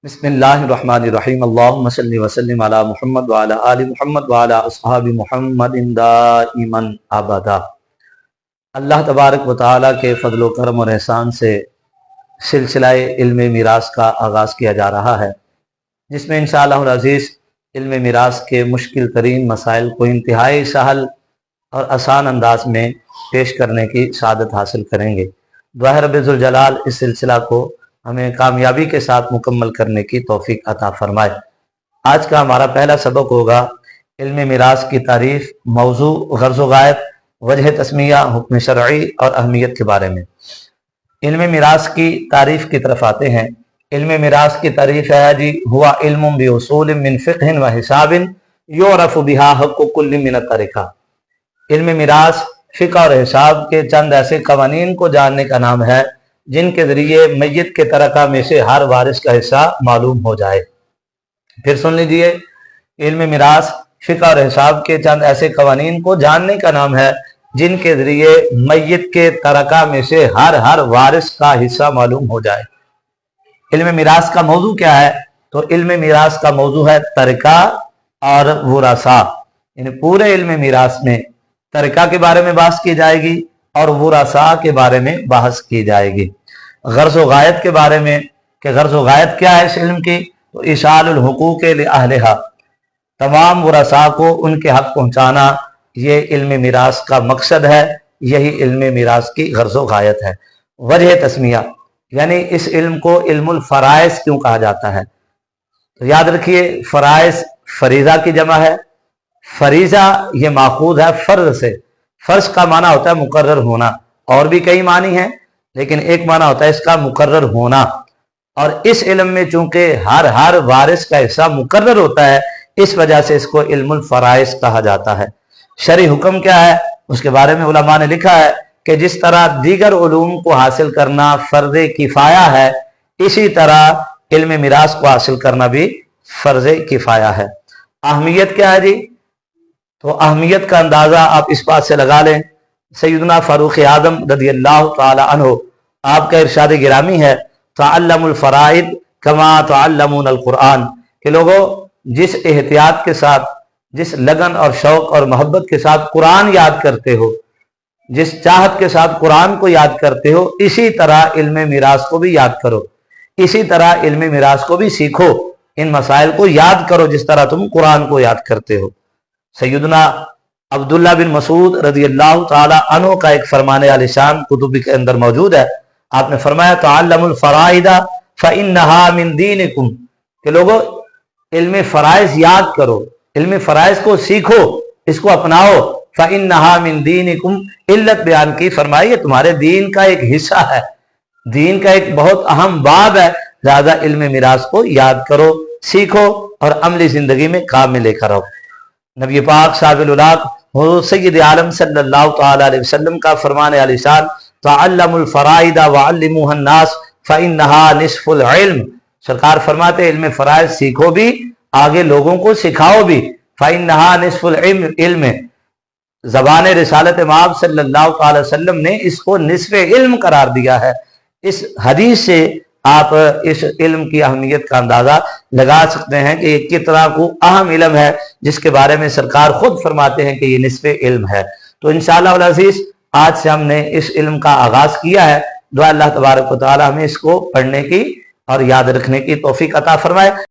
بسم اللہ الرحمن الرحیم اللہم صلی وسلم علی محمد وعلی آل محمد وعلی اصحاب محمد دائما ابدا۔ اللہ تبارک و تعالیٰ کے فضل و کرم اور احسان سے سلسلہ علم میراث کا آغاز کیا جا رہا ہے، جس میں انشاءاللہ العزیز علم میراث کے مشکل ترین مسائل کو انتہائی سہل اور آسان انداز میں پیش کرنے کی سعادت حاصل کریں گے۔ دعا رب ذوالجلال اس سلسلہ کو ہمیں کامیابی کے ساتھ مکمل کرنے کی توفیق عطا فرمائے۔ آج کا ہمارا پہلا سبق ہوگا علم میراث کی تعریف، موضوع، غرض و غایت، وجہ تسمیہ، حکم شرعی اور اہمیت کے بارے میں۔ علم میراث کی تعریف کی طرف آتے ہیں۔ علم میراث کی تعریف ہے جی ہوا علم باصول من فقہ و حساب یعرف بہا حق کل من الترکہ۔ علم میراث فقہ اور حساب کے چند ایسے قوانین کو جاننے کا نام ہے جن کے ذریعے میت کے ترکہ میں سے ہر وارث کا حصہ معلوم ہو جائے۔ پھر سن لیجئے، علم میراث فقہ اور حساب کے چند ایسے قوانین کو جاننے کا نام ہے جن کے ذریعے میت کے ترکہ میں سے ہر وارث کا حصہ معلوم ہو جائے۔ علم میراث کا موضوع کیا ہے؟ تو علم میراث کا موضوع ہے ترکہ اور ورثہ، یعنی پورے علم میراث میں ترکہ کے بارے میں بحث کی جائے گی اور ورثہ کے بارے میں بحث کی جائے گی۔ غرض و غایت کے بارے میں کہ غرض و غایت کیا ہے اس علم کی، تو ایصال الحقوق لأہلہا، تمام ورثاء کو ان کے حق پہنچانا، یہ علم میراث کا مقصد ہے، یہی علم میراث کی غرض و غایت ہے۔ وجہ تسمیہ، یعنی اس علم کو علم الفرائض کیوں کہا جاتا ہے؟ تو یاد رکھیے، فرائض فریضہ کی جمع ہے۔ فریضہ یہ ماخوذ ہے فرض سے۔ فرض کا معنی ہوتا ہے مقرر ہونا، اور بھی کئی معنی ہیں لیکن ایک معنی ہوتا ہے اس کا مقرر ہونا، اور اس علم میں چونکہ ہر وارث کا حصہ مقرر ہوتا ہے، اس وجہ سے اس کو علم الفرائض کہا جاتا ہے۔ شرعی حکم کیا ہے اس کے بارے میں علماء نے لکھا ہے کہ جس طرح دیگر علوم کو حاصل کرنا فرض کفایہ ہے، اسی طرح علم میراث کو حاصل کرنا بھی فرض کفایہ ہے۔ اہمیت کیا ہے جی؟ تو اہمیت کا اندازہ آپ اس بات سے لگا لیں، سیدنا فاروق اعظم رضی اللہ تعالی عنہ، آپ کا ارشاد گرامی ہے تعلموا الفرائض کما تعلمون القرآن، کہ لوگوں جس احتیاط کے ساتھ، جس لگن اور شوق اور محبت کے ساتھ قرآن یاد کرتے ہو، جس چاہت کے ساتھ قرآن کو یاد کرتے ہو، اسی طرح علم میراث کو بھی یاد کرو، اسی طرح علم میراث کو بھی سیکھو، ان مسائل کو یاد کرو جس طرح تم قرآن کو یاد کرتے ہو۔ سیدنا عبداللہ بن مسعود رضی اللہ تعالی عنہ کا ایک فرمان عالی شان کتب کے اندر موجود ہے۔ آپ نے فرمایا تعلموا الفرائض فإنها من دینکم، کہ لوگوں علم فرائض یاد کرو، علم فرائض کو سیکھو، اس کو اپناؤ۔ فإنها من دینکم، علت بیان کی، فرمائی یہ تمہارے دین کا ایک حصہ ہے، دین کا ایک بہت اہم باب ہے، لہذا علم میراث کو یاد کرو، سیکھو اور عملی زندگی میں کام میں لے کر آؤ۔ نبی پاک صاحب الاولاق حضور سید عالم صلی اللہ تعالی علیہ وسلم کا فرمان عالی شان تعلموا الفرائض وعلموها الناس فإنها نصف العلم، سرکار فرماتے علم فرائض سیکھو بھی، آگے لوگوں کو سکھاؤ بھی، فإنها نصف العلم، زبان رسالت مآب صلی اللہ تعالی وسلم نے اس کو نصف علم قرار دیا ہے۔ اس حدیث سے آپ اس علم کی اہمیت کا اندازہ لگا سکتے ہیں کہ یہ کتنا کو اہم علم ہے، جس کے بارے میں سرکار خود فرماتے ہیں کہ یہ نصف علم ہے۔ تو انشاءاللہ العزیز آج سے ہم نے اس علم کا آغاز کیا ہے۔ دعا اللہ تبارک و تعالی ہمیں اس کو پڑھنے کی اور یاد رکھنے کی توفیق عطا فرمائے۔